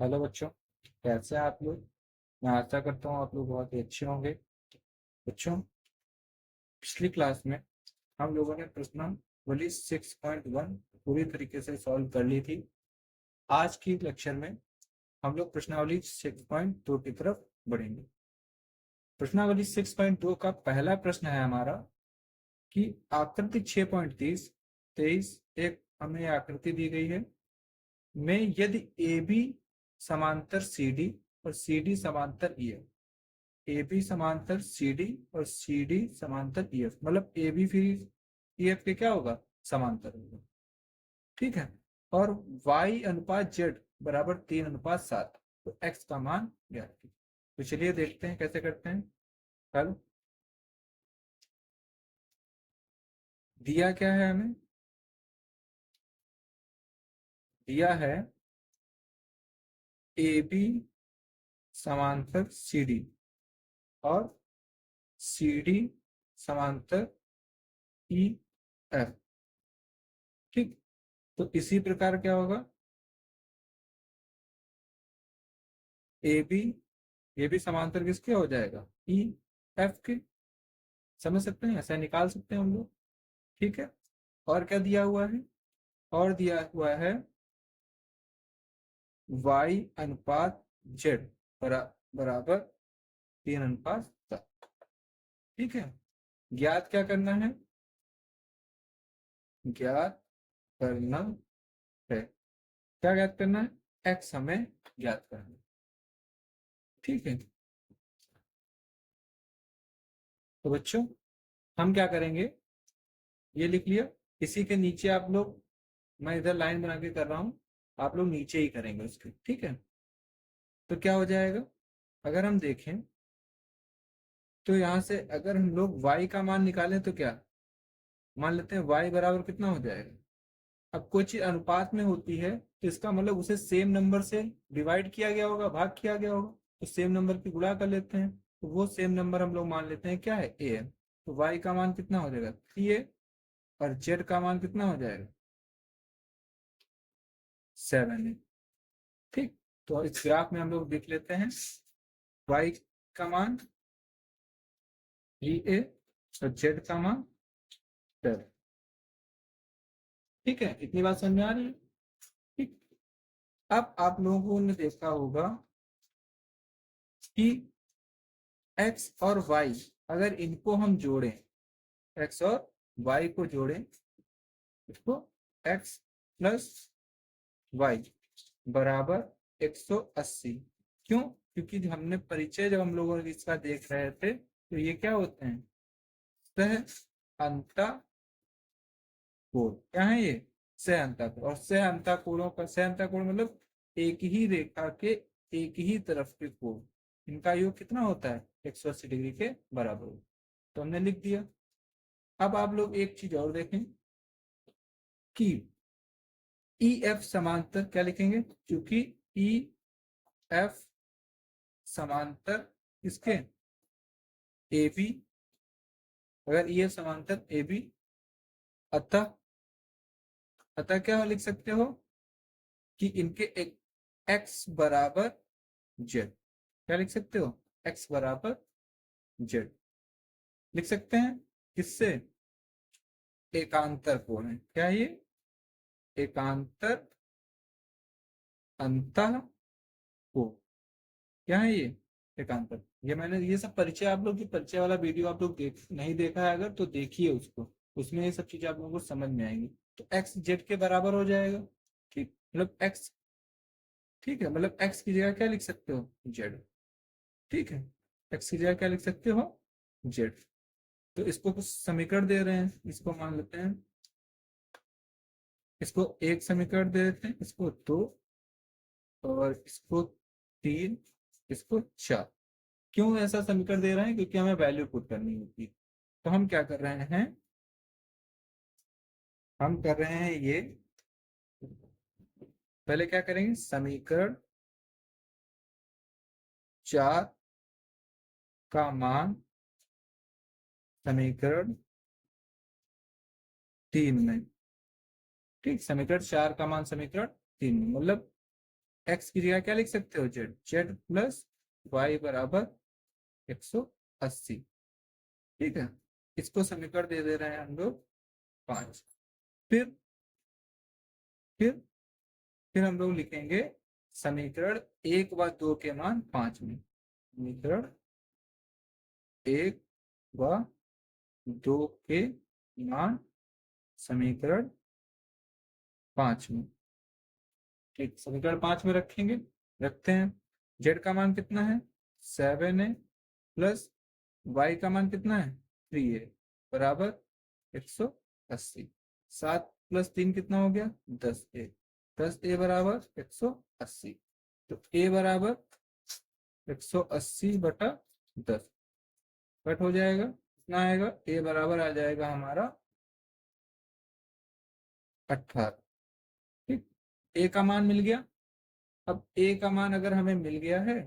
Hello बच्चों, कैसे हैं आप लोग। मैं आशा करता हूँ आप लोग बहुत ही अच्छे होंगे। बच्चों, पिछली क्लास में हम लोगों ने प्रश्नावली 6.1 पूरी तरीके से सॉल्व कर ली थी। आज की लेक्चर में हम लोग प्रश्नावली 6.2 की तरफ बढ़ेंगे। प्रश्नावली 6.2 का पहला प्रश्न है हमारा कि आकृति 6.23 एक हमें आकृति दी गई है में यदि ए बी समांतर सी डी और सी डी समांतर ई एफ, ए बी समांतर सी डी और सी डी समांतर ई एफ, मतलब ए बी फिर ई एफ के क्या होगा, समांतर होगा। ठीक है। और y अनुपात z बराबर 3:7, तो x का मान ज्ञात कीजिए। तो चलिए देखते हैं कैसे करते हैं हल। दिया क्या है हमें, दिया है ए बी समांतर सी डी और सी डी समांतर ई एफ। ठीक। तो इसी प्रकार क्या होगा, ए बी समांतर किसके हो जाएगा, ई एफ के। समझ सकते हैं, ऐसा निकाल सकते हैं हम लोग। ठीक है। और क्या दिया हुआ है, और दिया हुआ है y अनुपात z बराबर 3:7। ठीक है। ज्ञात क्या करना है, ज्ञात करना है, क्या ज्ञात करना है, x हमें ज्ञात करना है। ठीक है। तो बच्चों हम क्या करेंगे, ये लिख लिया। इसी के नीचे आप लोग, मैं इधर लाइन बना के कर रहा हूं, आप लोग नीचे ही करेंगे उसके। ठीक है। तो क्या हो जाएगा, अगर हम देखें तो यहां से अगर हम लोग y का मान निकालें तो क्या, मान लेते हैं y बराबर कितना हो जाएगा। अब कोई चीज अनुपात में होती है तो इसका मतलब उसे सेम नंबर से डिवाइड किया गया होगा, भाग किया गया होगा, तो सेम नंबर की गुणा कर लेते हैं। तो वो सेम नंबर हम लोग मान लेते हैं क्या है, a है। तो y का मान कितना हो जाएगा, 3a, और z का मान कितना हो जाएगा, 7a। ठीक। तो इस ग्राफ में हम लोग देख लेते हैं, y का मान 3a और z का मान 7। ठीक है, इतनी बात समझ में आ रही है। ठीक। अब आप लोगों ने देखा होगा कि x और y, अगर इनको हम जोड़ें, x और y को जोड़ें, इसको x प्लस y बराबर 180। क्यों, क्योंकि हमने परिचय जब हम लोगों ने इसका देख रहे थे तो ये क्या होते हैं, सह अंता कोण। क्या है ये, सह अंता कोण। और सह अंता कोणों का, सह अंता कोण मतलब एक ही रेखा के एक ही तरफ के कोण, इनका योग कितना होता है, 180 डिग्री के बराबर। तो हमने लिख दिया। अब आप लोग एक चीज और देखें कि ई एफ समांतर क्या लिखेंगे, क्योंकि ई एफ समांतर किसके, ए बी। अगर ई एफ समांतर ए बी, अतः अतः क्या लिख सकते हो कि इनके एक एक्स बराबर जेड। क्या लिख सकते हो, एक्स बराबर जेड लिख सकते हैं। किससे, एकांतर कोण है। क्या ये, एकांतर अंतः कोण। क्या है ये, एकांतर। ये मैंने ये सब परिचय, आप लोग की परिचय वाला वीडियो आप लोग नहीं देखा है अगर, तो देखिए उसको, उसमें ये सब चीजें आप लोगों को समझ में आएंगी। तो एक्स जेड के बराबर हो जाएगा। ठीक, मतलब एक्स, ठीक है, मतलब एक्स की जगह क्या लिख सकते हो, जेड। ठीक है, एक्स की जगह क्या लिख सकते हो, जेड। तो इसको कुछ समीकरण दे रहे हैं, इसको मान लेते हैं, इसको एक समीकरण दे देते हैं, इसको दो, और इसको तीन, इसको चार। क्यों ऐसा समीकरण दे रहे हैं, क्योंकि हमें वैल्यू पुट करनी होती है। तो हम क्या कर रहे हैं, हम कर रहे हैं ये, पहले क्या करेंगे, समीकरण 4 का मान समीकरण 3 में। ठीक, समीकरण 4 का मान समीकरण 3 में, मतलब एक्स की जगह क्या लिख सकते हो, जेड, जेड प्लस वाई बराबर 180। ठीक है, इसको समीकरण दे दे रहे हैं हम लोग 5। फिर फिर फिर हम लोग लिखेंगे समीकरण 1 व 2 के मान 5 में। समीकरण 1 व 2 के मान समीकरण 5 में। ठीक, समीकरण 5 में रखेंगे, रखते हैं। जेड का मान कितना है, 7a प्लस वाई का मान कितना है, 3a बराबर 180। 7 + 3 कितना हो गया, 10a। 10a बराबर 180। तो a बराबर 180/10 कट हो जाएगा, कितना आएगा, a बराबर आ जाएगा हमारा 18। ठीक, a का मान मिल गया। अब a का मान अगर हमें मिल गया है,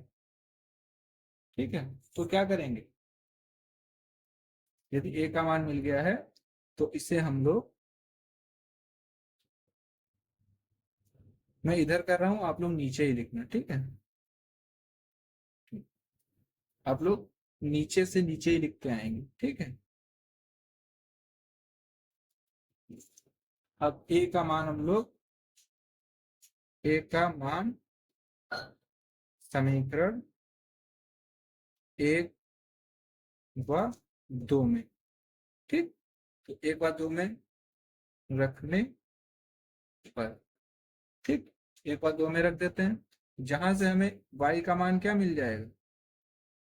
ठीक है, तो क्या करेंगे, यदि a का मान मिल गया है तो इसे हम लोग, मैं इधर कर रहा हूं, आप लोग नीचे ही लिखना, ठीक है। आप लोग नीचे से नीचे ही लिखते आएंगे, ठीक है। अब a का मान हम लोग, a का मान समीकरण 1 व 2 में, ठीक, तो 1 व 2 में रखने पर, ठीक, 1 व 2 में रख देते हैं। जहां से हमें y का मान क्या मिल जाएगा,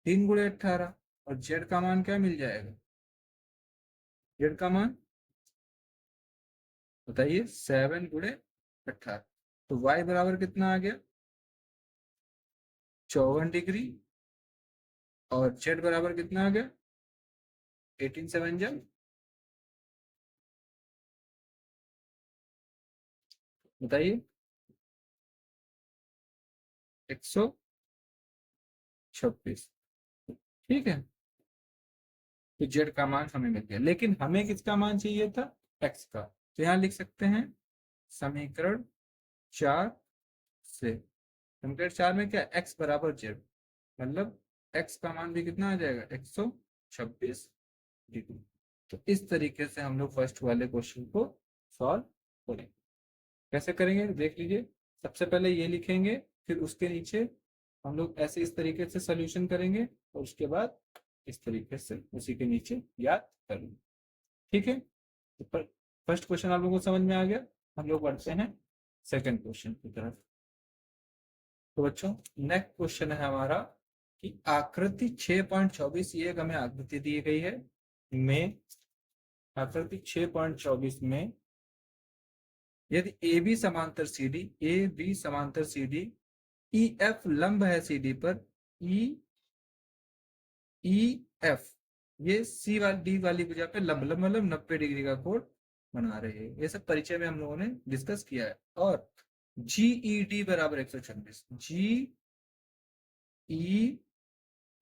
3 × 18, और z का मान क्या मिल जाएगा, z का मान बताइए, 7 × 18। तो y बराबर कितना आ गया, 54 डिग्री, और z बराबर कितना आ गया, 18 7 जब, बताइए, 126। ठीक है, तो जेड का मान हमें मिल गया, लेकिन हमें किसका मान चाहिए था, एक्स का। तो यहां लिख सकते हैं समीकरण 4 से, समीकरण 4 में क्या, एक्स बराबर जेड, मतलब एक्स का मान भी कितना आ जाएगा, 126 डिग्री। तो इस तरीके से हम लोग फर्स्ट वाले क्वेश्चन को सॉल्व करेंगे। कैसे करेंगे देख लीजिए। सबसे पहले ये लिखेंगे, फिर उसके नीचे हम लोग ऐसे इस तरीके से सोल्यूशन करेंगे, और उसके बाद इस तरीके से उसी के नीचे याद करेंगे। ठीक है, तो फर्स्ट क्वेश्चन आप लोगों को समझ में आ गया। हम लोग बढ़ते हैं सेकंड क्वेश्चन की तरफ। तो बच्चों, नेक्स्ट क्वेश्चन है हमारा कि आकृति 6.24, ये एक हमें आकृति दी गई है, में आकृति 6.24 में यदि ए बी समांतर सी डी, ए बी समांतर सी डी, ई एफ लंब है सी डी पर, ई ई एफ ये सी वाली डी वाली भुजा पे लंब, लंब मतलब 90 डिग्री का कोण बना रहे हैं। ये सब परिचय में हम लोगों ने डिस्कस किया है। और जी ई डी बराबर 126, जी ई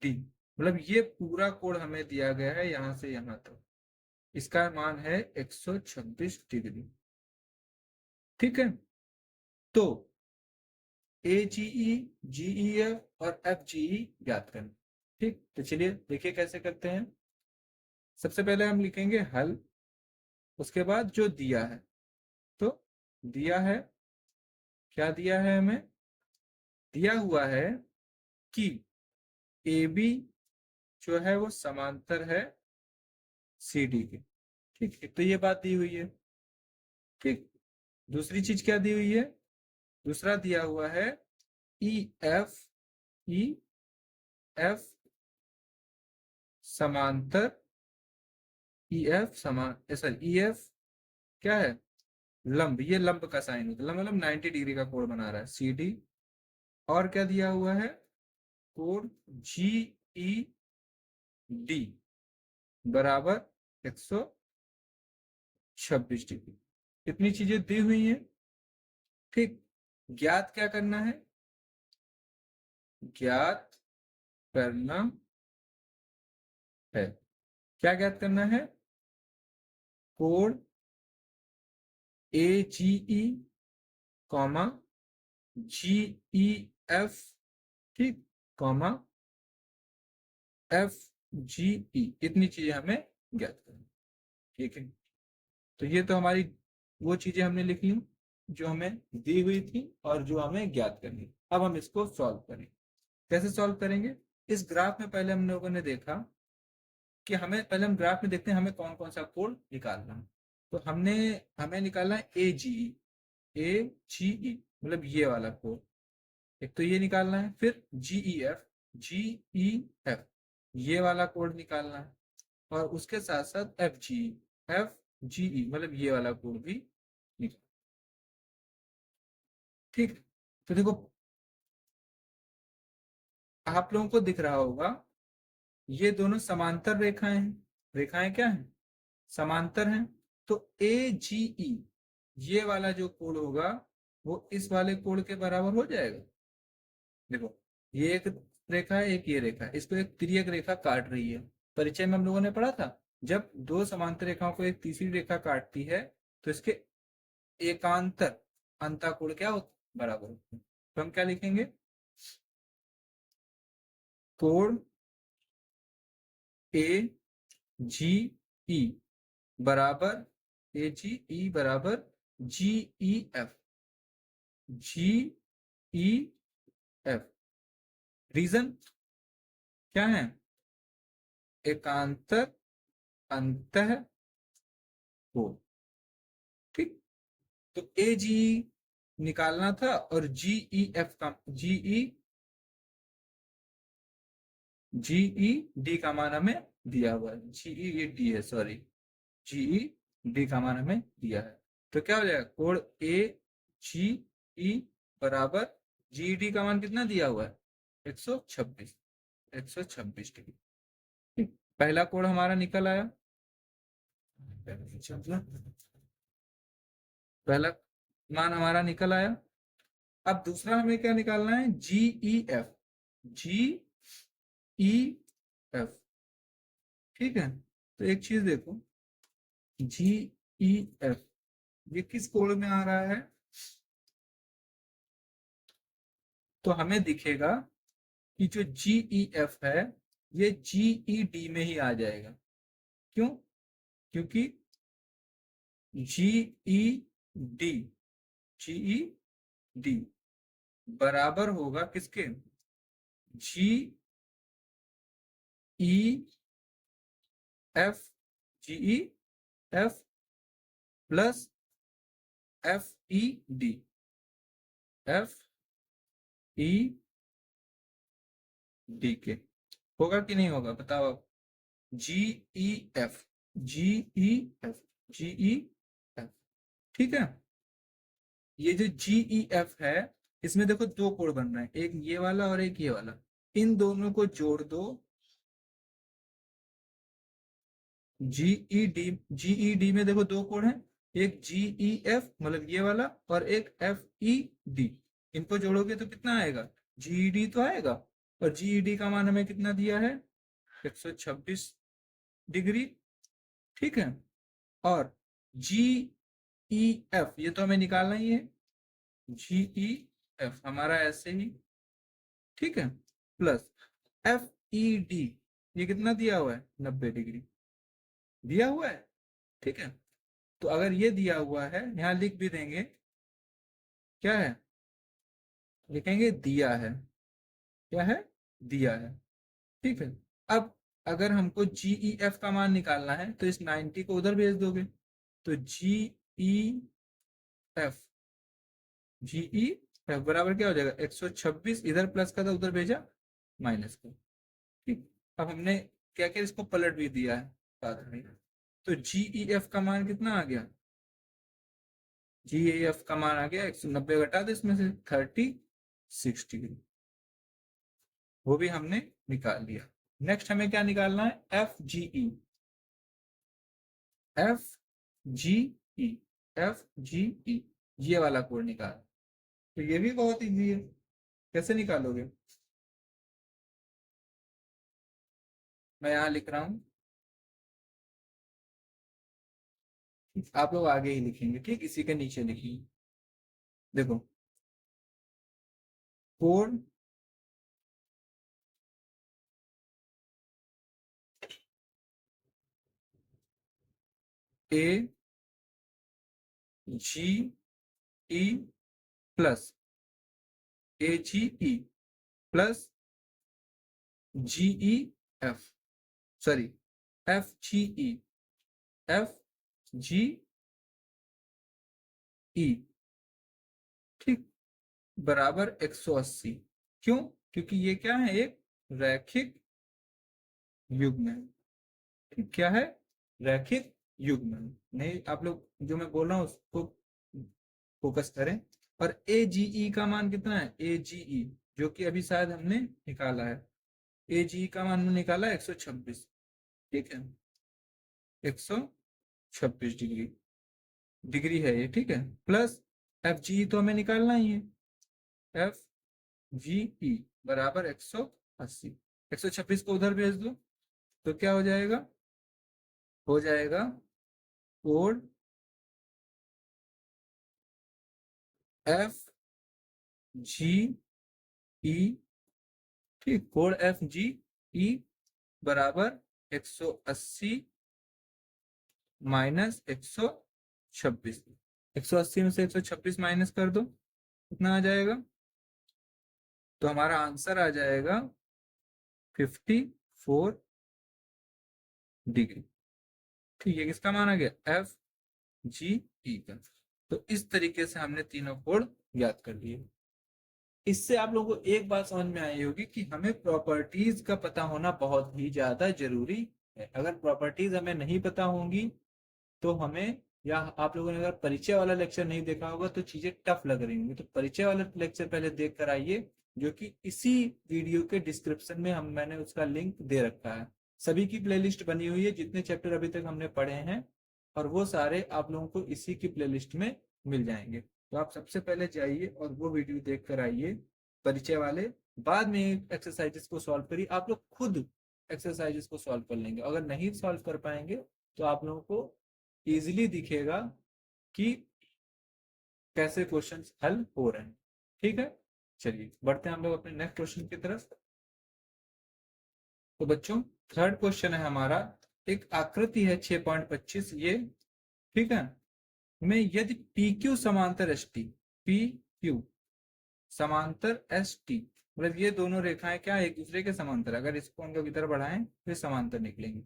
डी मतलब ये पूरा कोण हमें दिया गया है यहां से यहां तक, इसका मान है 126 डिग्री। ठीक है, तो ए जीई, जीई एफ और एफ जीई ज्ञात करें। ठीक, तो चलिए देखिए कैसे करते हैं। सबसे पहले हम लिखेंगे हल, उसके बाद जो दिया है, तो दिया है, क्या दिया है हमें, दिया हुआ है कि ए बी जो है वो समांतर है सी डी के। ठीक है, तो ये बात दी हुई है। ठीक, दूसरी चीज क्या दी हुई है, दूसरा दिया हुआ है ई एफ, ई एफ समांतर, ई एफ समान सॉरी ई एफ क्या है, लंब, ये लंब का साइन होता है, लंब मतलब 90 डिग्री का कोण बना रहा है सी डी। और क्या दिया हुआ है, कोण जी ई डी बराबर 126 डिग्री। इतनी चीजें दी हुई हैं। ठीक, ज्ञात क्या करना है, ज्ञात करना है, क्या ज्ञात करना है, कोण ए जी ई कॉमा GEF, ठीक, कॉमा FGE, इतनी चीजें हमें ज्ञात करनी, ठीक है। तो ये तो हमारी वो चीजें हमने लिख ली जो हमें दी हुई थी और जो हमें ज्ञात करनी। अब हम इसको सॉल्व करें। कैसे सॉल्व करेंगे? इस ग्राफ में पहले हम लोगों ने देखा कि हमें, पहले हम ग्राफ में देखते हैं हमें कौन कौन सा कोड निकालना है। तो हमें निकालना है AGE, मतलब ये वाला कोड। एक तो ये निकालना है, फिर GEF ये वाला कोड निकालना है, और उसके साथ साथ FGE मतलब ये वाला कोड भी निकाल, ठीक। तो देखो, आप लोगों को दिख रहा होगा ये दोनों समांतर रेखाएं हैं। रेखाएं क्या हैं? समांतर हैं। तो AGE ये वाला जो कोण होगा वो इस वाले कोण के बराबर हो जाएगा। देखो, ये एक रेखा है, एक ये रेखा है, इसको एक तिर्यक रेखा काट रही है। परिचय में हम लोगों ने पढ़ा था, जब दो समांतर रेखाओं को एक तीसरी रेखा काटती है तो इसके एकांतर अंतःकोण क्या होता है? बराबर होता है। तो हम क्या लिखेंगे? कोण ए जी ई बराबर, AGE बराबर GEF, GEF। रीजन क्या है? एकांतर अंतः कोण, ठीक। तो AGE निकालना था, और GED का मान हमें दिया हुआ है। GED है, सॉरी, GED का मान हमें दिया है। तो क्या हो जाएगा? कोण AGE बराबर, GED का मान कितना दिया हुआ है? 126, 126 डिग्री, ठीक। पहला कोण हमारा निकल आया, पहला मान हमारा निकल आया। अब दूसरा हमें क्या निकालना है? GEF, GEF, ठीक है। तो एक चीज देखो, GEF ये किस कोण में आ रहा है? तो हमें दिखेगा कि जो GEF है ये GED में ही आ जाएगा। क्यों? क्योंकि GED, GED बराबर होगा किसके? GEF, GEF plus FED, FED के। होगा कि नहीं होगा बताओ आप? GEF, GEF, GEF, ठीक है। ये जो GEF है इसमें देखो दो कोण बन रहे हैं, एक ये वाला और एक ये वाला। इन दोनों को जोड़ दो। GED में देखो दो कोण हैं, एक GEF मतलब ये वाला, और एक FED। इनको जोड़ोगे तो कितना आएगा? GED तो आएगा, और GED का मान हमें कितना दिया है? 126 डिग्री, ठीक है। और GEF ये तो हमें निकालना ही है, GEF हमारा ऐसे ही, ठीक है। प्लस FED ये कितना दिया हुआ है? 90 डिग्री दिया हुआ है, ठीक है। तो अगर ये दिया हुआ है, यहां लिख भी देंगे, क्या है? लिखेंगे दिया है। क्या है? दिया है, ठीक है। अब अगर हमको GEF का मान निकालना है तो इस 90 को उधर भेज दोगे, तो GEF, GEF बराबर क्या हो जाएगा? 126, इधर प्लस का था उधर भेजा माइनस का, ठीक। अब हमने क्या क्या इसको पलट भी दिया है साथ में। तो GEF का मान कितना आ गया? GEF का मान आ गया 190, घटा दो इसमें से 36 डिग्री, वो भी हमने निकाल लिया। नेक्स्ट हमें क्या निकालना है? FGE, FGE, FGE ये वाला कोड निकाल। तो ये भी बहुत इजी है। कैसे निकालोगे? मैं यहाँ लिख रहा हूँ, आप लोग आगे ही लिखेंगे, ठीक, इसी के नीचे लिखिए। देखो, code A G E plus A G E plus GE F, sorry F G E, F G E, ठीक, बराबर 180। क्यों? क्योंकि ये क्या है, एक रैखिक युग्म है। ठीक, क्या है? रैखिक युग्म। नहीं, आप लोग जो मैं बोल रहा हूँ उसको फोकस करें। और ए जी ई का मान कितना है? ए जी ई जो कि अभी शायद हमने निकाला है, ए जी ई का मान हमने निकाला है 126। ठीक है, 126 डिग्री डिग्री है ये। ठीक है, प्लस एफ जी ई तो हमें निकालना ही है, एफ जी ई बराबर 180। 126 को उधर भेज दो तो क्या हो जाएगा? हो जाएगा कोड एफ जी ई, ठीक, कोड एफ जी ई बराबर 180 माइनस 126। 180 में से 126 माइनस कर दो, कितना आ जाएगा? तो हमारा आंसर आ जाएगा 54 डिग्री। ठीक है, किसका मान आ गया? एफ जी ई का। तो इस तरीके से हमने तीनों कोड ज्ञात कर लिए। इससे आप लोगों को एक बात समझ में आई होगी कि हमें प्रॉपर्टीज का पता होना बहुत ही ज्यादा जरूरी है। अगर प्रॉपर्टीज हमें नहीं पता होंगी तो हमें, या आप लोगों ने अगर परिचय वाला लेक्चर नहीं देखा होगा तो चीजें टफ लग रही होंगी, तो परिचय वाला लेक्चर पहले देख कर आइए, जो कि इसी वीडियो के डिस्क्रिप्शन में मैंने उसका लिंक दे रखा है। सभी की प्लेलिस्ट बनी हुई है, जितने चैप्टर अभी तक हमने पढ़े हैं, और वो सारे आप लोगों को इसी की प्लेलिस्ट में मिल जाएंगे। तो आप सबसे पहले जाइए और वो वीडियो देख कर आइए, परिचय वाले। बाद में एक्सरसाइजेस को सॉल्व करिए, आप लोग खुद एक्सरसाइजेस को सॉल्व कर लेंगे। अगर नहीं सॉल्व कर पाएंगे तो आप लोगों को इजीली दिखेगा कि कैसे क्वेश्चंस हल हो रहे हैं। ठीक है, चलिए बढ़ते हैं हम लोग अपने नेक्स्ट क्वेश्चन की तरफ। तो बच्चों, थर्ड क्वेश्चन है हमारा, एक आकृति है 6.25 ये, ठीक है, में यदि पी क्यू समांतर एस टी, पी क्यू समांतर एस टी, मतलब ये दोनों रेखाएं क्या एक दूसरे के समांतर, अगर इसको हम लोग इधर बढ़ाएं तो समांतर निकलेंगे।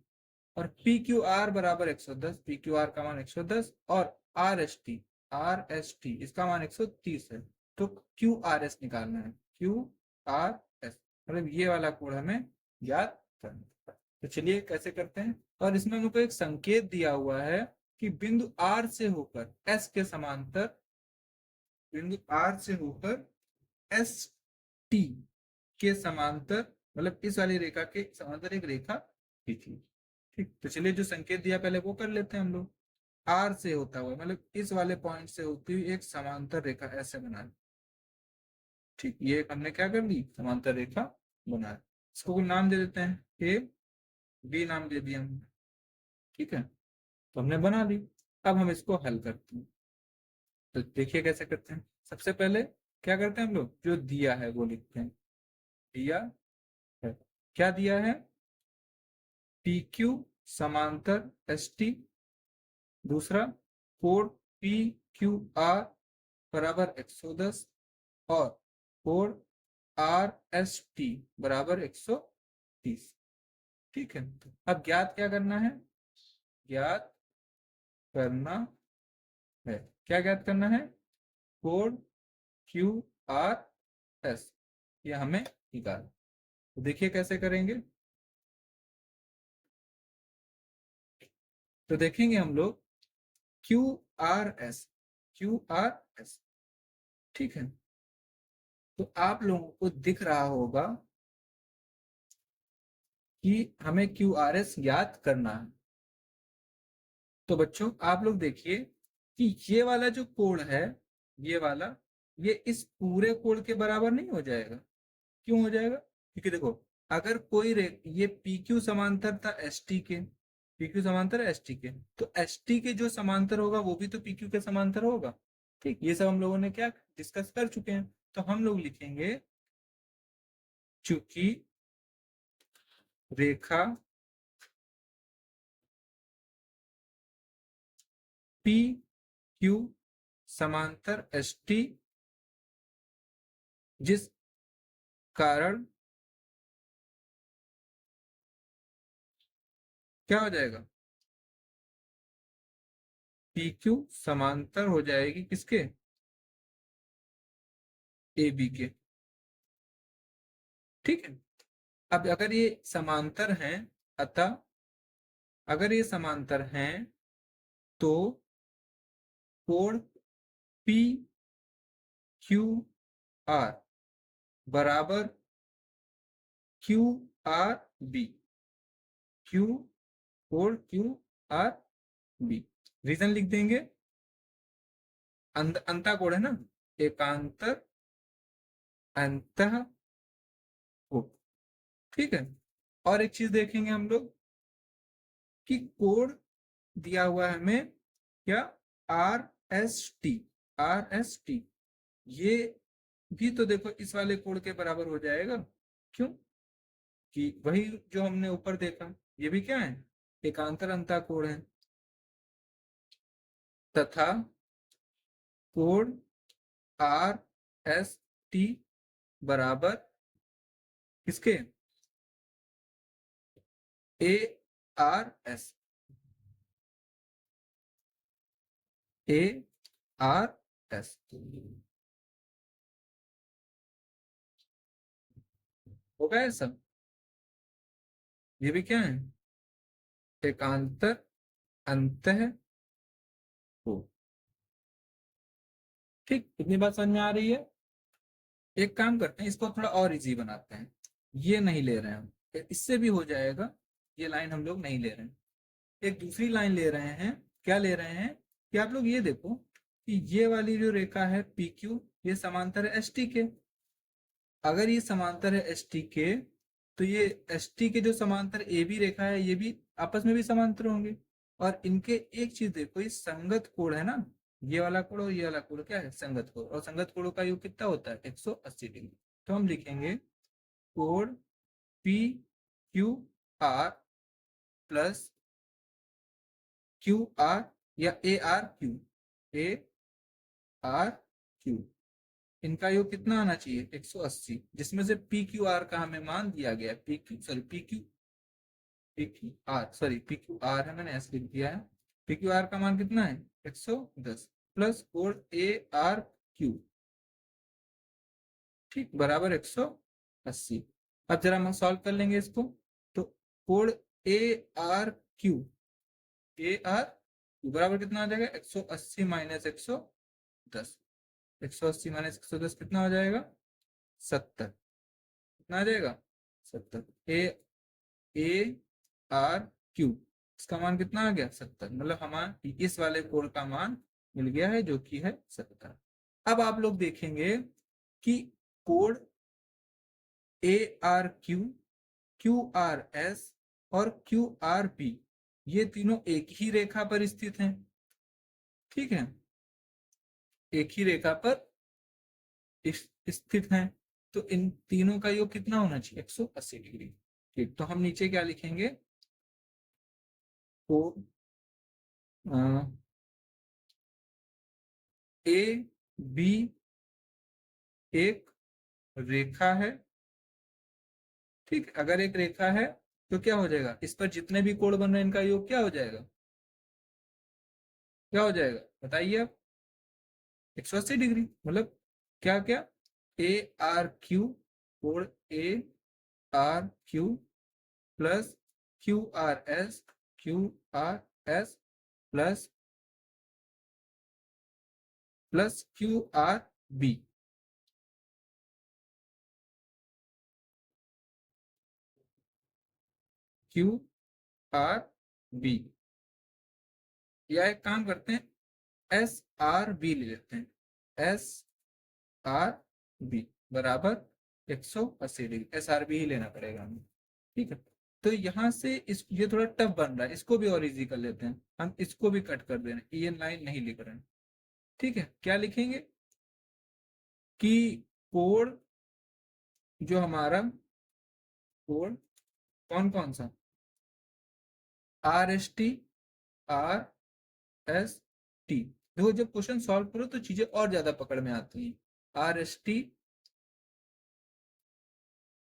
और पी क्यू आर बराबर 110, पी क्यू आर का मान 110, और R S T, R S T इसका मान 130 है। तो क्यू आर एस निकालना है, क्यू आर एस, मतलब ये वाला कोड हमें याद करना है। तो चलिए कैसे करते हैं। और इसमें हमको एक संकेत दिया हुआ है कि बिंदु आर से होकर एस के समांतर, बिंदु आर से होकर एस टी के समांतर, मतलब इस वाली रेखा के समांतर एक रेखा खींची। ठीक, तो चलिए जो संकेत दिया पहले वो कर लेते हैं हम लोग। आर से होता हुआ, मतलब इस वाले पॉइंट से होती हुई एक समांतर रेखा ऐसे बना ली। ठीक, ये हमने क्या कर ली, समांतर रेखा बना ली। इसको कोई नाम दे देते हैं, ए बी नाम दे दिया हमने। ठीक है, तो हमने बना ली। अब हम इसको हल करते हैं। तो देखिए कैसे करते हैं। सबसे पहले क्या करते हैं हम लोग, जो दिया है वो लिखते हैं। दिया है, क्या दिया है? पी क्यू समांतर एस टी, दूसरा कोड पी क्यू आर बराबर 110, और कोड आर एस टी बराबर 130। ठीक है, अब ज्ञात क्या करना है? ज्ञात करना है, क्या ज्ञात करना है? कोड क्यू आर एस, ये हमें निकाल। तो देखिए कैसे करेंगे। तो देखेंगे हम लोग Q R S, Q R S, ठीक है, तो आप लोगों को दिख रहा होगा कि हमें क्यू आर एस ज्ञात करना है। तो बच्चों आप लोग देखिए कि ये वाला जो कोण है, ये वाला, ये इस पूरे कोण के बराबर नहीं हो जाएगा। क्यों हो जाएगा? क्योंकि देखो, अगर कोई ये पी क्यू समांतर था एस टी के, पी क्यू समांतर एस टी के, तो एस टी के जो समांतर होगा वो भी तो पी क्यू के समांतर होगा। ठीक, ये सब हम लोगों ने क्या डिस्कस कर चुके हैं। तो हम लोग लिखेंगे चूंकि रेखा पी क्यू समांतर एस टी, जिस कारण क्या हो जाएगा, पी क्यू समांतर हो जाएगी किसके, ए बी के। ठीक है, अब अगर ये समांतर हैं, अतः अगर ये समांतर हैं तो कोण पी क्यू आर बराबर क्यू आर बी, क्यू कोण क्यू आर बी। रीजन लिख देंगे, अंता कोण है ना, एकांतर अंतः कोण। ठीक है, और एक चीज देखेंगे हम लोग कि कोण दिया हुआ है हमें क्या, R S T, R S T, ये भी तो देखो इस वाले कोण के बराबर हो जाएगा। क्यों कि वही जो हमने ऊपर देखा, ये भी क्या है, एकांतर अंतः कोण है। तथा कोण आर एस टी बराबर किसके, A R S, A R S. हो गया सब, ये भी क्या है, एकांतर अंतः कोण। ठीक, इतनी बात समझ में आ रही है। एक काम करते हैं, इसको थोड़ा और इजी बनाते हैं, ये नहीं ले रहे हैं हम, इससे भी हो जाएगा, ये लाइन हम लोग नहीं ले रहे हैं, एक दूसरी लाइन ले रहे हैं। क्या ले रहे हैं कि आप लोग ये देखो कि ये वाली जो रेखा है पी क्यू, ये समांतर है एस टी के। अगर ये समांतर है एस टी के, तो ये एस टी के जो समांतर ए बी रेखा है, ये भी आपस में भी समांतर होंगे। और इनके एक चीज देखो, ये संगत कोण है ना, ये वाला कोण और ये वाला कोण क्या है, संगत कोण। और संगत कोणों का योग कितना होता है, 180 डिग्री। तो हम लिखेंगे कोण P Q R plus Q R या A R Q, A R Q, इनका योग कितना आना चाहिए, 180, जिसमें से पी क्यू आर का हमें मान दिया गया है, P Q are sorry P Q are है, मैंने ऐसे लिख दिया है। पी क्यू आर का मान कितना है, 110 प्लस कोण ए आर क्यू, ठीक, बराबर 180। अब जरा हम सॉल्व कर लेंगे इसको। तो कोण A R Q, A R Q बराबर कितना आ जाएगा, 180 माइनस 110, 180 माइनस 110 कितना हो जाएगा, 70। कितना आ जाएगा, 70। ए ए आर क्यू, इसका मान कितना आ गया, 70। मतलब हमारे इस वाले कोण का मान मिल गया है, जो कि है 70। अब आप लोग देखेंगे कि कोण A R Q, Q R S और क्यू आर पी, ये तीनों एक ही रेखा पर स्थित हैं। ठीक है, एक ही रेखा पर स्थित हैं। तो इन तीनों का योग कितना होना चाहिए, 180 डिग्री। ठीक, तो हम नीचे क्या लिखेंगे, कोण ए बी एक रेखा है। ठीक, अगर एक रेखा है तो क्या हो जाएगा, इस पर जितने भी कोण बन रहे हैं इनका योग क्या हो जाएगा, क्या हो जाएगा बताइए आप, 180 डिग्री। मतलब क्या क्या, ए आर क्यू, कोण A R Q plus Q R S, Q R S plus plus Q R B. Q R B, या एक काम करते हैं, एस आर बी ले लेते हैं, एस आर बी बराबर 180 डिग्री, एस आर बी ही लेना पड़ेगा हमें। ठीक है, तो यहां से इस ये थोड़ा टफ बन रहा है, इसको भी और इजी कर लेते हैं, हम इसको भी कट कर दे रहे हैं, ये लाइन नहीं लिख रहे हैं। ठीक है, क्या लिखेंगे कि कोण जो हमारा कोण कौन कौन सा, R S T, R S T. देखो जब क्वेश्चन सॉल्व करो तो चीजें और ज्यादा पकड़ में आती हैं। आर एस टी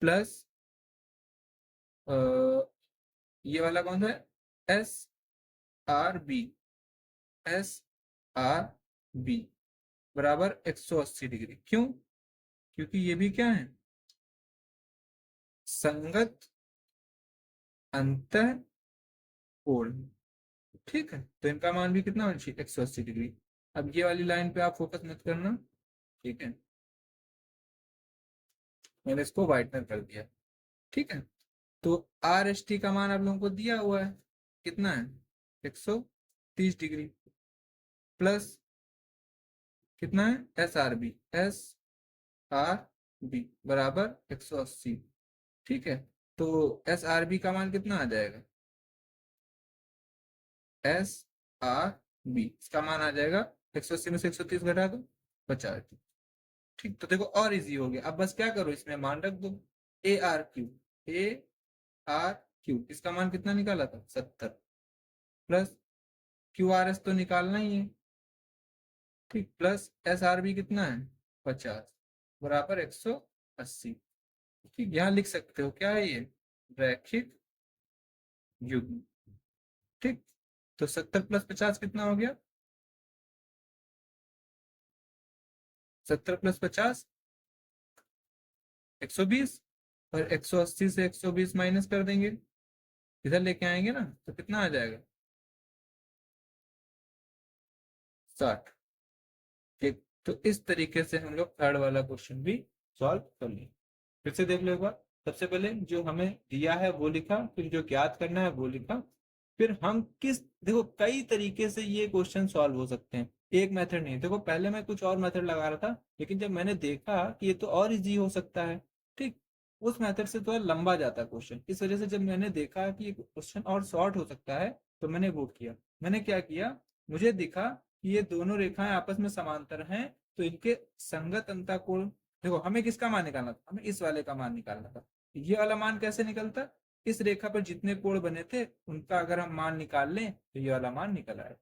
प्लस ये वाला कौन सा है, S R B, S R B बराबर 180 डिग्री। क्यों? क्योंकि ये भी क्या है, संगत अंतः कोण। ठीक है, तो इनका मान भी कितना होना चाहिए, 180 डिग्री। अब ये वाली लाइन पे आप फोकस मत करना, ठीक है, मैंने इसको व्हाइटनर कर दिया। ठीक है, तो आर एस टी का मान आप लोगों को दिया हुआ है, कितना है, 130 डिग्री, प्लस कितना है, S R B, S R B बराबर 180। ठीक है, तो एस आर बी का मान कितना आ जाएगा, एस आर बी इसका मान आ जाएगा 180 में से 130 घटा दो, 50। ठीक, तो देखो और इजी हो गया। अब बस क्या करो, इसमें मान रख दो, ए R Q, A R Q इसका मान कितना निकाला था, 70, प्लस क्यू आर एस तो निकालना ही है, ठीक, प्लस एस आर बी कितना है, 50 बराबर 180। ठीक, यहाँ लिख सकते हो क्या है ये, रैखिक युग्म। ठीक, तो 70 प्लस 50 कितना हो गया, 70 प्लस 50 120, और 180 से 120 माइनस कर देंगे, इधर लेके आएंगे ना, तो कितना आ जाएगा, 60। ठीक, तो इस तरीके से हम लोग थर्ड वाला क्वेश्चन भी सॉल्व कर लिए। फिर से देख लो एक बार। सबसे पहले जो हमें दिया है वो लिखा, फिर जो ज्ञात करना है वो लिखा, फिर हम किस, देखो कई तरीके से ये क्वेश्चन सॉल्व हो सकते हैं, एक मेथड नहीं। देखो पहले मैं कुछ और मेथड लगा रहा था, लेकिन जब मैंने देखा कि ये तो और इजी हो सकता है, ठीक, उस मेथड से थोड़ा लंबा जाता है क्वेश्चन, इस वजह से जब मैंने देखा कि ये क्वेश्चन और शॉर्ट हो सकता है, तो मैंने वो किया। मैंने क्या किया, मुझे दिखा कि ये दोनों रेखाएं आपस में समांतर हैं, तो इनके संगत अंतःकोण, देखो हमें किसका मान निकालना था, हमें इस वाले का मान निकालना था। ये वाला मान कैसे निकलता, इस रेखा पर जितने कोण बने थे उनका अगर हम मान निकाल लें तो ये वाला मान निकल आए।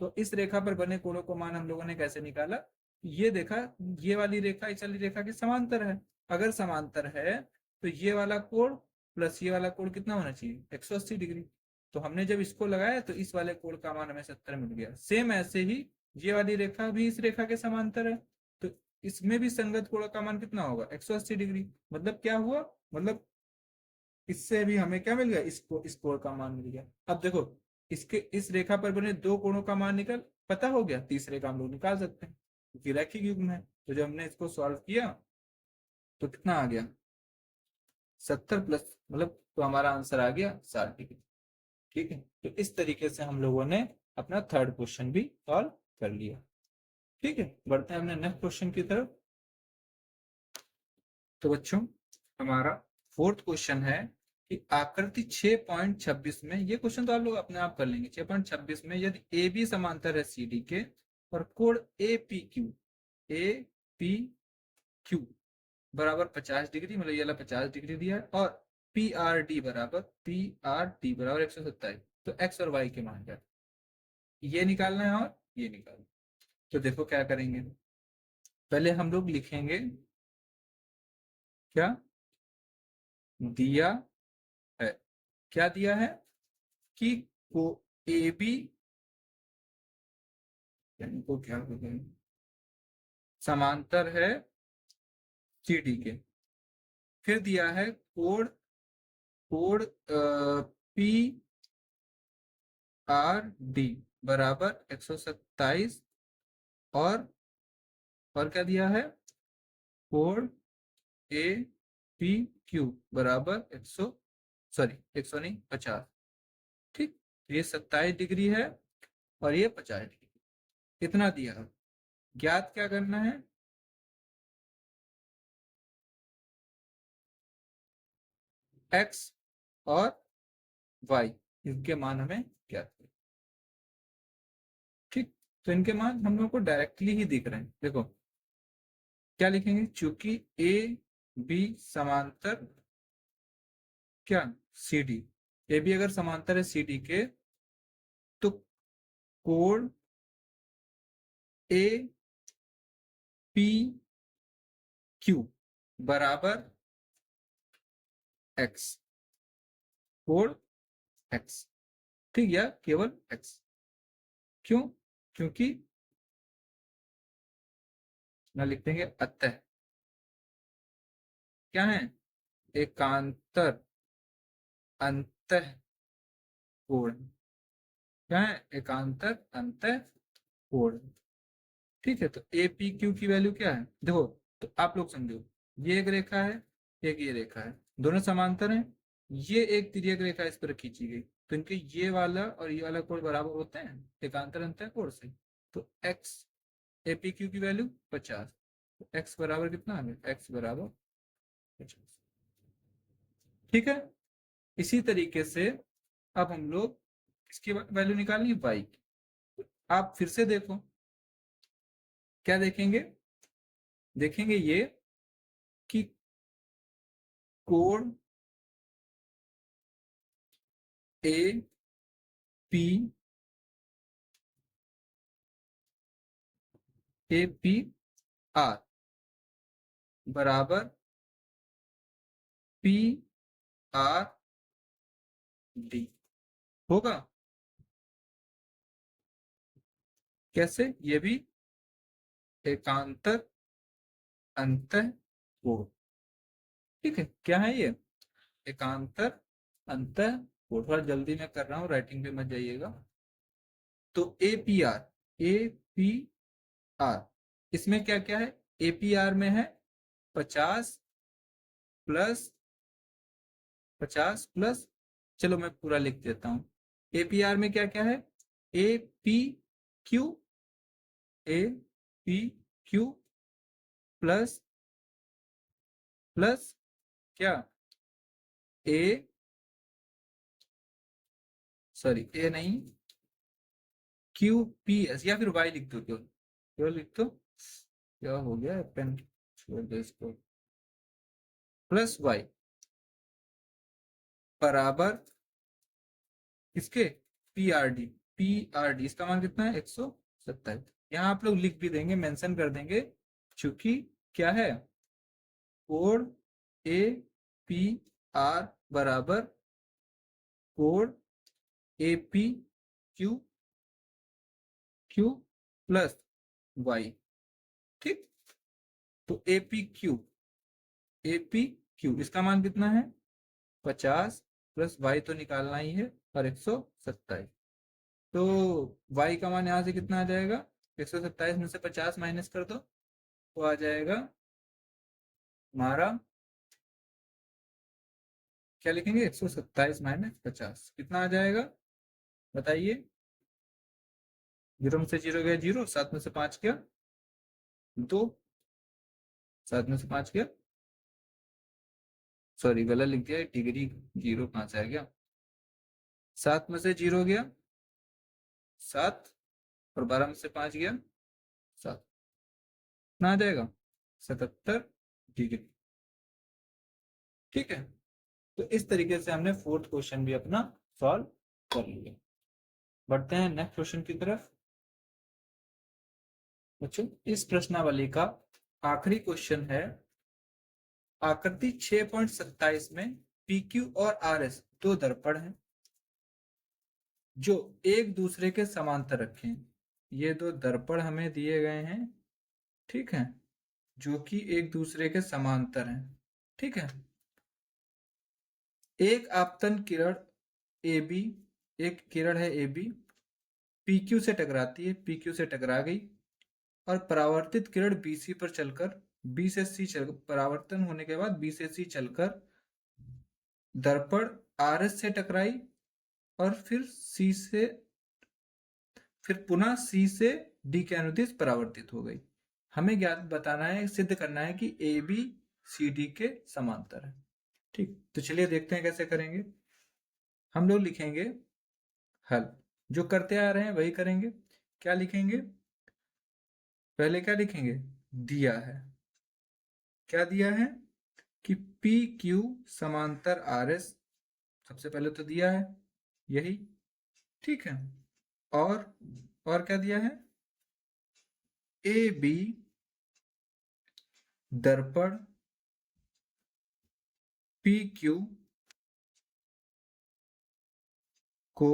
तो इस रेखा पर बने कोणों को मान हम लोगों ने कैसे निकाला, ये देखा, ये वाली रेखा इस वाली रेखा के समांतर है, अगर समांतर है तो ये वाला कोण प्लस ये वाला कोण कितना होना चाहिए, 180 डिग्री। तो हमने जब इसको लगाया तो इस वाले कोण का मान हमें 70 मिल गया। सेम ऐसे ही ये वाली रेखा भी इस रेखा के समांतर है, तो इसमें भी संगत कोण का मान कितना होगा, 180 डिग्री। मतलब क्या हुआ, मतलब इससे भी हमें क्या मिल गया, इसको इस कोण का मान मिल गया। अब देखो इसके इस रेखा पर बने दो कोणों का मान निकल पता हो गया, तीसरे का हम लोग निकाल सकते हैं क्योंकि रैखिक युग्म है। तो जब हमने इसको सॉल्व किया तो कितना आ गया, 70 प्लस, मतलब तो हमारा आंसर आ गया 60 डिग्री। ठीक है, तो इस तरीके से हम लोगों ने अपना थर्ड क्वेश्चन भी सॉल्व कर लिया। ठीक है, बढ़ते हैं अपने नेक्स्ट क्वेश्चन की तरफ। तो बच्चों हमारा फोर्थ क्वेश्चन है कि आकृति 6.26 में, ये क्वेश्चन तो आप लोग अपने आप कर लेंगे, 6.26 में यदि ए बी समांतर है सी डी के, और कोण A P Q, A P Q बराबर 50 डिग्री, मतलब ये वाला 50 डिग्री दिया है, और पी आर डी बराबर 127, तो एक्स और वाई के मान क्या, ये निकालना है और ये निकालना। तो देखो क्या करेंगे, पहले हम लोग लिखेंगे क्या दिया है, क्या दिया है कि को ए बी, इनको क्या बोलते हैं, समांतर है सी डी के। फिर दिया है कोण, कोण पी आर डी बराबर 127, और क्या दिया है, कोण ए पी क्यू बराबर 100 नहीं 50। ठीक, ये 27 डिग्री है और ये 50 डिग्री, कितना दिया है, ज्ञात क्या करना है, एक्स और वाई, इनके मान हमें ज्ञात करना। ठीक, तो इनके मान हम लोग को डायरेक्टली ही दिख रहे हैं। देखो क्या लिखेंगे, चूंकि ए बी समांतर क्या, सी डी। ए बी अगर समांतर है सी डी के तो कोण ए पी क्यू बराबर एक्स, कोण एक्स, ठीक, या केवल एक्स। क्यों? क्योंकि ना लिख देंगे अतः क्या है, एकांतर अंतः कोण, क्या है, एकांतर अंतः कोण। ठीक है, तो ए पी क्यू की वैल्यू क्या है देखो, तो आप लोग समझो, ये एक रेखा है, एक ये रेखा है, दोनों समांतर हैं, ये एक तिर्यक रेखा इस पर खींची गई, तो इनके ये वाला और ये वाला कोण बराबर होते हैं एकांतर अंतः कोण से। तो एक्स, ए पी क्यू की वैल्यू 50, तो एक्स बराबर कितना आ गया, एक्स बराबर 50। ठीक है, इसी तरीके से अब हम लोग इसकी वैल्यू निकालेंगे वाई की। आप फिर से देखो, क्या देखेंगे, देखेंगे ये कि कोण A P, A P R बराबर पी आर डी होगा। कैसे, ये भी एकांतर अंतः कोण। ठीक है, क्या है ये, एकांतर अंतः कोण। थोड़ा जल्दी मैं कर रहा हूँ, राइटिंग पे मत जाइएगा। तो A P R, A P R, इसमें क्या क्या है, ए पी आर में है 50 प्लस 50 प्लस, चलो मैं पूरा लिख देता हूँ। एपीआर में क्या क्या है, ए P Q, A P Q plus plus क्या, ए, सॉरी ए नहीं, क्यू पी एस, या फिर वाई लिख दो, केवल केवल लिख दो, क्या हो गया, पेन छोड़ दो इसको, प्लस वाई बराबर किसके, P R D. P R D इसका मान कितना है, 127। यहाँ आप लोग लिख भी देंगे, मेंशन कर देंगे, चूंकि क्या है, कोण ए पी आर बराबर कोण A P Q Q plus Y. ठीक, तो A P Q, A P Q इसका मान कितना है, 50 प्लस वाई तो निकालना ही है, और 127। तो वाई का मान यहाँ से कितना आ जाएगा, 127 में से 50 माइनस कर दो, तो आ जाएगा हमारा, क्या लिखेंगे, 127 माइनस 50 कितना आ जाएगा, बताइए। जीरो में से जीरो गया जीरो, 7 में से 5 गया 2, 7 में से 5 गया, सॉरी गलत लिख दिया, डिग्री जीरो कहाँ से आ गया, 7 में से जीरो गया 7, और 12 में से 5 गया 7, कितना आ जाएगा, 77 डिग्री। ठीक है, तो इस तरीके से हमने फोर्थ क्वेश्चन भी अपना सॉल्व कर लिया। बढ़ते हैं नेक्स्ट क्वेश्चन की तरफ। बच्चों, इस प्रश्नावली का आखिरी क्वेश्चन है, आकृति 6.27 में PQ और RS दो दर्पण हैं जो एक दूसरे के समांतर रखे हैं। ये दो दर्पण हमें दिए गए हैं, ठीक है, जो कि एक दूसरे के समांतर हैं। ठीक है, एक आपतन किरण AB, एक किरण है AB, PQ से टकराती है, PQ से टकरा गई, और परावर्तित किरण BC पर चलकर B से C चल, परावर्तन होने के बाद B से C चलकर दर्पण RS से टकराई, और फिर पुनः C से D के अनुदिश परावर्तित हो गई। हमें ज्ञात बताना है, सिद्ध करना है कि AB CD के समांतर है। ठीक, तो चलिए देखते हैं कैसे करेंगे। हम लोग लिखेंगे हल, जो करते आ रहे हैं वही करेंगे। क्या लिखेंगे, पहले क्या लिखेंगे, दिया है, क्या दिया है कि पी क्यू समांतर आर एस सबसे पहले तो दिया है यही, ठीक है। और क्या दिया है, ए बी दर्पण पी क्यू को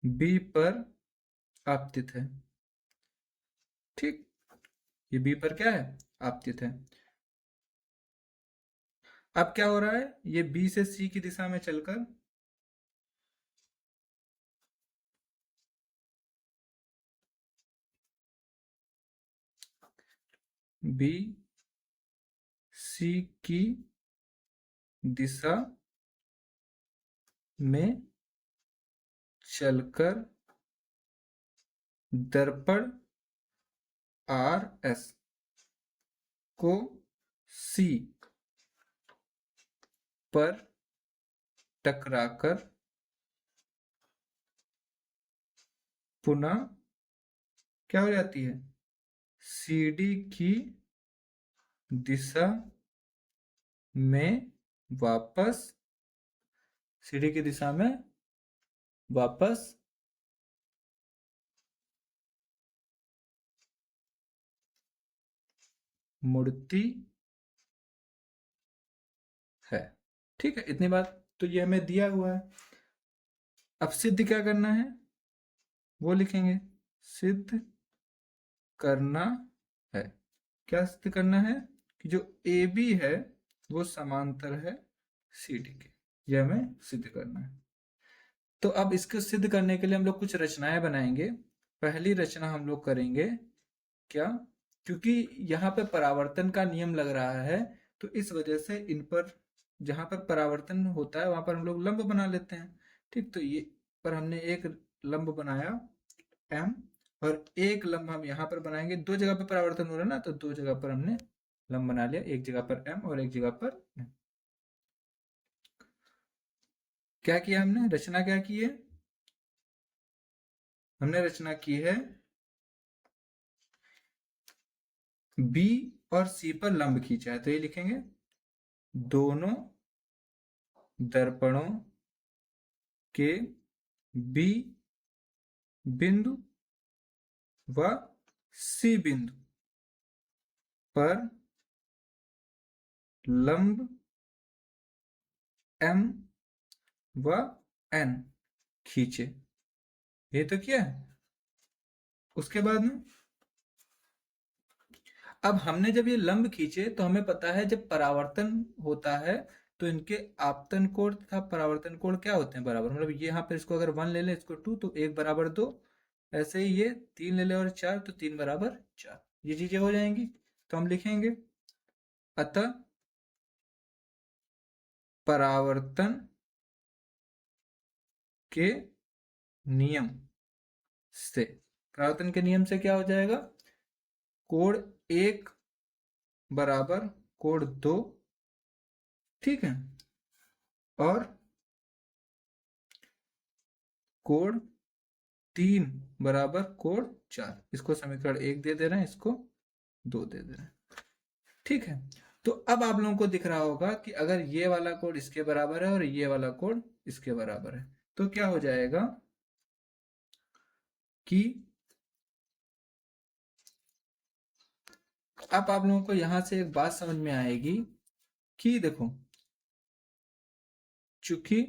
बी पर आपतित है, ठीक। ये बी पर क्या है, आपतित है। अब क्या हो रहा है, ये बी से सी की दिशा में चलकर बी सी की दिशा में चलकर दर्पण आर एस को सी पर टकराकर पुनः क्या हो जाती है, सीडी की दिशा में वापस, सीडी की दिशा में वापस मुड़ती है, ठीक है। इतनी बात तो ये हमें दिया हुआ है। अब सिद्ध क्या करना है वो लिखेंगे, सिद्ध करना है। क्या सिद्ध करना है कि जो ए बी है वो समांतर है सी डी के, यह हमें सिद्ध करना है। तो अब इसको सिद्ध करने के लिए हम लोग कुछ रचनाएं बनाएंगे। पहली रचना हम लोग करेंगे क्या, क्योंकि यहाँ पे परावर्तन का नियम लग रहा है, तो इस वजह से इन पर जहां पर परावर्तन होता है वहां पर हम लोग लंब बना लेते हैं, ठीक। तो ये पर हमने एक लंब बनाया एम, और एक लंब हम यहाँ पर बनाएंगे, दो जगह पर परावर्तन हो रहा है ना, तो दो जगह पर हमने लंब बना लिया, एक जगह पर एम और एक जगह पर M। क्या किया हमने, रचना क्या की है, हमने रचना की है बी और सी पर लंब खींचा है, तो ये लिखेंगे दोनों दर्पणों के बी बिंदु व सी बिंदु पर लंब एम व एन खींचे, ये तो क्या है। उसके बाद में अब हमने जब ये लंब खींचे तो हमें पता है जब परावर्तन होता है तो इनके आपतन कोण तथा परावर्तन कोण क्या होते हैं, बराबर। मतलब ये यहाँ पर इसको अगर 1 ले लें, इसको 2, तो 1 बराबर 2, ऐसे ही ये 3 ले लें और 4, तो 3 बराबर 4, ये चीजें हो जाएंगी। तो हम लिखेंगे अतः परावर्तन के नियम से, परावर्तन के नियम से क्या हो जाएगा, कोण 1 बराबर कोण 2, ठीक है, और कोण 3 बराबर कोण 4। इसको समीकरण 1 दे दे रहे हैं, इसको 2 दे दे रहे हैं, ठीक है। तो अब आप लोगों को दिख रहा होगा कि अगर ये वाला कोण इसके बराबर है और ये वाला कोण इसके बराबर है, तो क्या हो जाएगा कि अब आप लोगों को यहां से एक बात समझ में आएगी कि देखो, चूंकि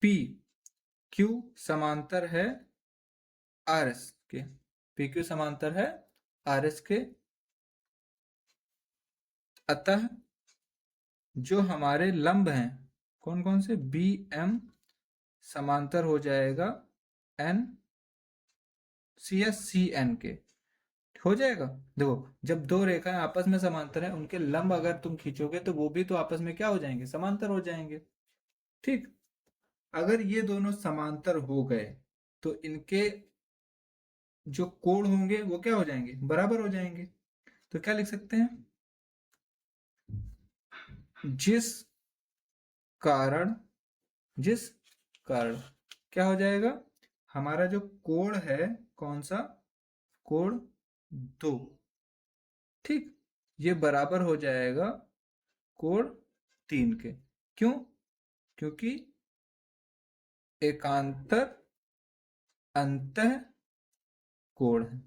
पी क्यू समांतर है आर एस के, पी क्यू समांतर है आर एस के, अतः जो हमारे लंब हैं कौन कौन से, बी एम समांतर हो जाएगा N C S C N के, हो जाएगा। देखो जब दो रेखाएं आपस में समांतर हैं, उनके लंब अगर तुम खींचोगे तो वो भी तो आपस में क्या हो जाएंगे, समांतर हो जाएंगे, ठीक। अगर ये दोनों समांतर हो गए तो इनके जो कोण होंगे वो क्या हो जाएंगे, बराबर हो जाएंगे। तो क्या लिख सकते हैं, जिस कारण जिस कारण क्या हो जाएगा, हमारा जो कोण है कौन सा, कोण 2, ठीक। ये बराबर हो जाएगा कोण 3 के। क्यों? क्योंकि एकांतर अंतः कोण है।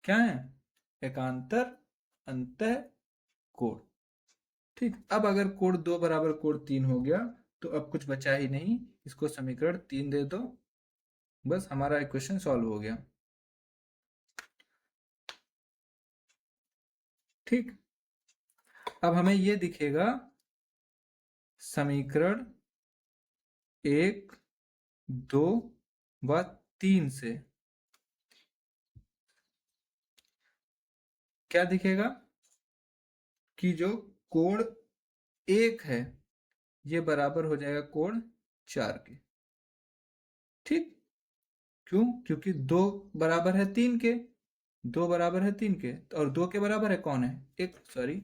क्या है? एकांतर अंतः कोण। ठीक, अब अगर कोण 2 बराबर कोण 3 हो गया तो अब कुछ बचा ही नहीं, इसको समीकरण 3 दे दो, बस हमारा इक्वेशन सॉल्व हो गया। ठीक, अब हमें ये दिखेगा समीकरण 1, 2 व 3 से क्या दिखेगा कि जो कोण 1 है ये बराबर हो जाएगा कोण 4 के। ठीक, क्यों? क्योंकि 2 बराबर है 3 के, 2 बराबर है 3 के, और 2 के बराबर है कौन है? 1, सॉरी,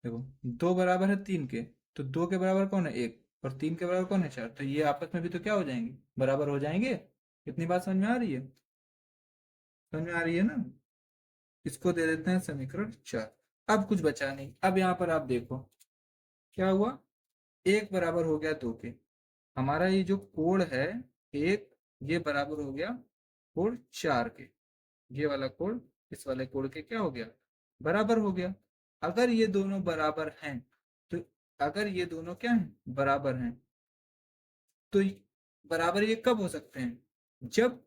देखो 2 बराबर है 3 के, तो 2 के बराबर कौन है? 1, और 3 के बराबर कौन है? 4। तो ये आपस में भी तो क्या हो जाएंगे? बराबर हो जाएंगे। इतनी बात समझ में आ रही है? समझ में आ रही है ना? इसको दे देते हैं समीकरण 4। अब कुछ बचा नहीं। अब यहाँ पर आप देखो क्या हुआ, 1 बराबर हो गया 2 के। हमारा ये जो कोण है 1, ये बराबर हो गया कोण 4 के। ये वाला कोण इस वाले कोण के क्या हो गया? बराबर हो गया। अगर ये दोनों बराबर हैं तो, अगर ये दोनों क्या हैं? बराबर हैं, तो बराबर ये कब हो सकते हैं? जब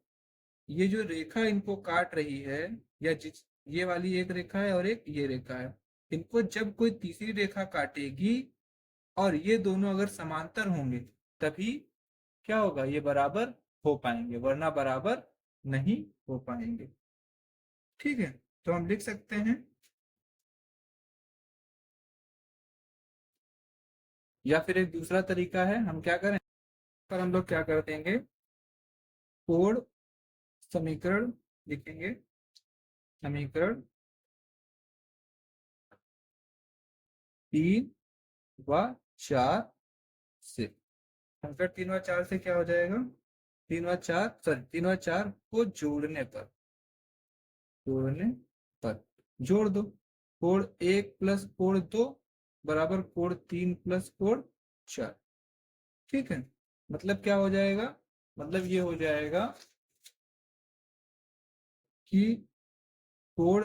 ये जो रेखा इनको काट रही है, या जिस ये वाली एक रेखा है और एक ये रेखा है, इनको जब कोई तीसरी रेखा काटेगी और ये दोनों अगर समांतर होंगे तभी क्या होगा? ये बराबर हो पाएंगे, वरना बराबर नहीं हो पाएंगे। ठीक है, तो हम लिख सकते हैं, या फिर एक दूसरा तरीका है, हम क्या करें, पर हम लोग क्या कर देंगे, कोण समीकरण लिखेंगे, समीकरण 3 व 4 से। समीकरण 3 व 4 से क्या हो जाएगा? 3 व 4, सॉरी 3 व 4 को जोड़ने पर, जोड़ने पर जोड़ दो, कोण 1 प्लस कोण 2 बराबर कोण 3 प्लस कोण 4। ठीक है, मतलब क्या हो जाएगा? मतलब ये हो जाएगा कि कोण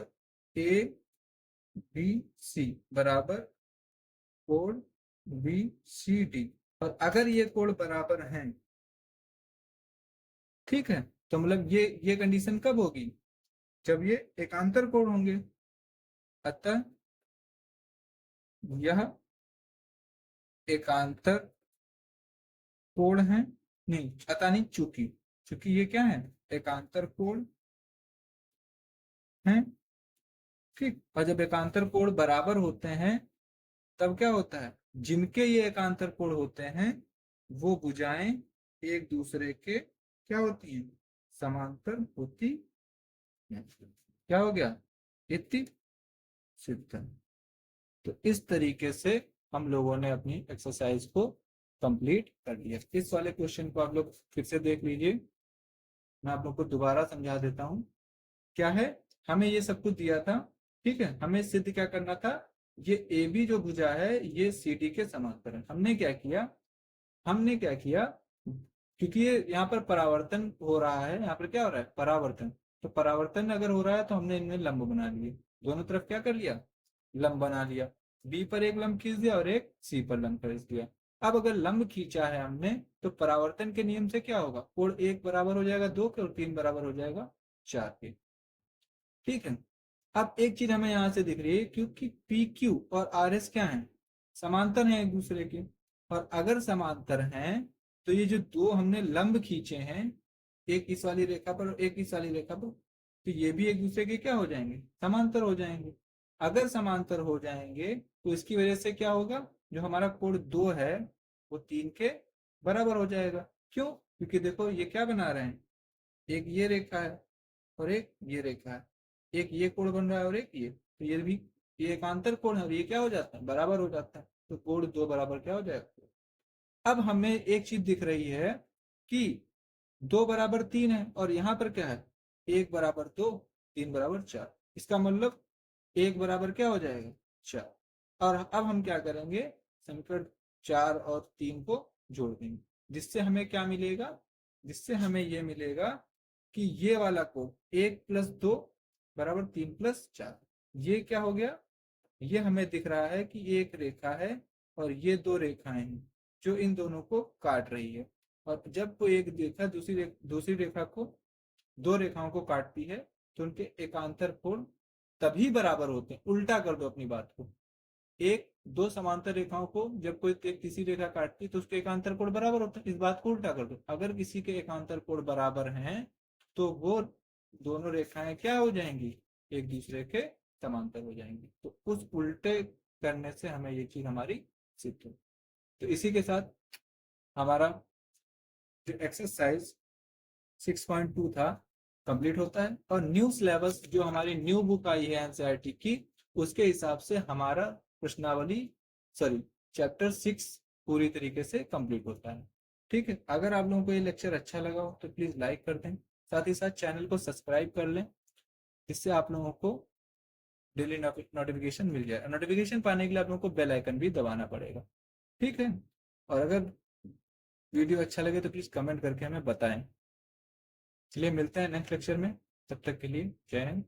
ए बी सी बराबर कोण बी सी डी। और अगर ये कोण बराबर हैं, ठीक है, तो मतलब ये कंडीशन कब होगी? जब ये एकांतर कोण होंगे। अतः यह एकांतर कोण है, नहीं अतः नहीं, चूंकि, चूंकि ये क्या है? एकांतर कोण है। ठीक, और जब एकांतर कोण बराबर होते हैं तब क्या होता है? जिनके ये एकांतर कोण होते हैं वो भुजाएं एक दूसरे के क्या होती हैं? समांतर होती हैं। क्या हो गया? इति सिद्धम। तो इस तरीके से हम लोगों ने अपनी एक्सरसाइज को कंप्लीट कर लिया। इस वाले क्वेश्चन को आप लोग फिर से देख लीजिए, मैं आप लोग को दोबारा समझा देता हूँ। क्या है, हमें ये सब कुछ दिया था, ठीक है, हमें सिद्ध क्या करना था, ये ए बी जो भुजा है ये सी डी के समांतर है। हमने क्या किया, हमने क्या किया, क्योंकि ये यहाँ पर परावर्तन हो रहा है, यहाँ पर क्या हो रहा है? परावर्तन। तो परावर्तन अगर हो रहा है तो हमने इनमें लंब बना लिए, दोनों तरफ क्या कर लिया? लंब बना लिया। बी पर एक लंब खींच दिया और एक सी पर लंब खींच दिया। अब अगर लंब खींचा है हमने तो परावर्तन के नियम से क्या होगा? कोण 1 बराबर हो जाएगा 2 के और 3 बराबर हो जाएगा 4 के। ठीक है, अब एक चीज हमें यहां से दिख रही है, क्योंकि पी क्यू और आर एस क्या है? समांतर हैं एक दूसरे के। और अगर समांतर हैं तो ये जो दो हमने लंब खींचे हैं, एक इस वाली रेखा पर और एक इस वाली रेखा पर, तो ये भी एक दूसरे के क्या हो जाएंगे? समांतर हो जाएंगे। अगर समांतर हो जाएंगे तो इसकी वजह से क्या होगा? जो हमारा कोण 2 है वो 3 के बराबर हो जाएगा। क्यों? क्योंकि देखो ये क्या बना रहे हैं, एक ये रेखा है और एक ये रेखा है, एक ये कोण बन रहा है और एक ये, तो ये भी ये एकांतर कोण है और ये क्या हो जाता है? बराबर हो जाता है। तो कोण 2 बराबर क्या हो जाएगा? अब हमें एक चीज दिख रही है कि 2 बराबर 3 है और यहाँ पर क्या है? 1 बराबर 2, 3 बराबर 4। इसका मतलब 1 बराबर क्या हो जाएगा 4। और अब हम क्या करेंगे, समीकरण 4 और 3 को जोड़ देंगे, जिससे हमें क्या मिलेगा, जिससे हमें ये मिलेगा कि ये वाला कोड 1+2 बराबर 3+4, ये क्या हो गया, ये हमें दिख रहा है कि एक रेखा है और ये दो रेखाएं हैं जो इन दोनों को काट रही है। और जब कोई एक रेखा दूसरी रेखा को, दो रेखाओं को काटती है तो उनके एकांतर कोण तभी बराबर होते हैं। उल्टा कर दो अपनी बात को, एक दो समांतर रेखाओं को जब कोई एक तीसरी रेखा काटती है तो उसके एकांतर कोण बराबर होते हैं। इस बात को उल्टा कर दो, अगर किसी के एकांतर कोण बराबर हैं तो वो दोनों रेखाएं क्या हो जाएंगी, एक दूसरे के समांतर हो जाएंगी। तो उस उल्टे करने से हमें ये चीज हमारी सिद्ध हो। तो इसी के साथ हमारा जो एक्सरसाइज 6.2 था कंप्लीट होता है। और न्यू सिलेबस जो हमारी न्यू बुक आई है एनसीईआरटी की, उसके हिसाब से हमारा प्रश्नावली सॉरी चैप्टर 6 पूरी तरीके से कंप्लीट होता है। ठीक है, अगर आप लोगों को ये लेक्चर अच्छा लगा हो तो प्लीज लाइक कर दें, साथ ही साथ चैनल को सब्सक्राइब कर लें, जिससे आप लोगों को डेली नोटिफिकेशन मिल जाए। नोटिफिकेशन पाने के लिए आप लोगों को बेल आइकन भी दबाना पड़ेगा। ठीक है, और अगर वीडियो अच्छा लगे तो प्लीज कमेंट करके हमें बताएं। चलिए मिलते हैं नेक्स्ट लेक्चर में, तब तक के लिए जय हिंद।